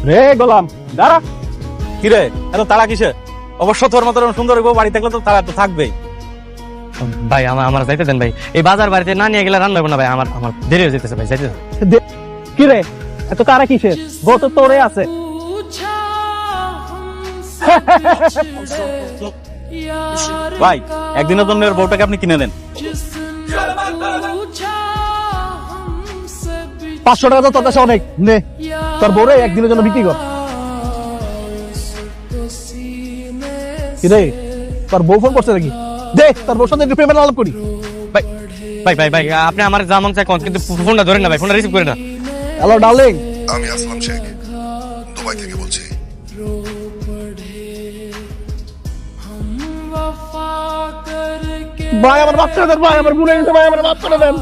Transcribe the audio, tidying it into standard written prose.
রে গোলাম দাঁড়া। কিরে এত তাড়া কিসে? অবশ্য তোর মতো সুন্দর বউ বাড়ি থাকলে তো তাড়া তো থাকবেই। ভাই আমার আমার যাইতে দেন ভাই, এই বাজার বাড়িতে না নিয়ে গেলে রান্না হবে না ভাই, আমার আমার দেরি হয়ে যেতেছে ভাই, যাইতে দেন। কিরে এত তাড়া কিসের? বউ তো তোরে আছে। ভাই একদিনের জন্য ওর বউটাকে আপনি কিনে নেন। 500 টাকা তো তোর কাছে অনেক, নে তোর বউরে একদিনের জন্য বিক্রি কর। কিরে তোর বউ ফোন করছে নাকি? দে তোর বউর সাথে একটু পেমেন্ট আলাপ করি। ভাই ভাই ভাই ভাই আপনি আমার যা মন চাই কোন, কিন্তু ফোনটা ধরেন না ভাই, ফোনটা রিসিভ করে না। Hello darling. আমি আসলাম শেখ, দুবাই থেকে বলছি। ভাই আমার মাফ করে দেন, ভাই আমার ভুলে গেছে, ভাই আমার মাফ করে দেন।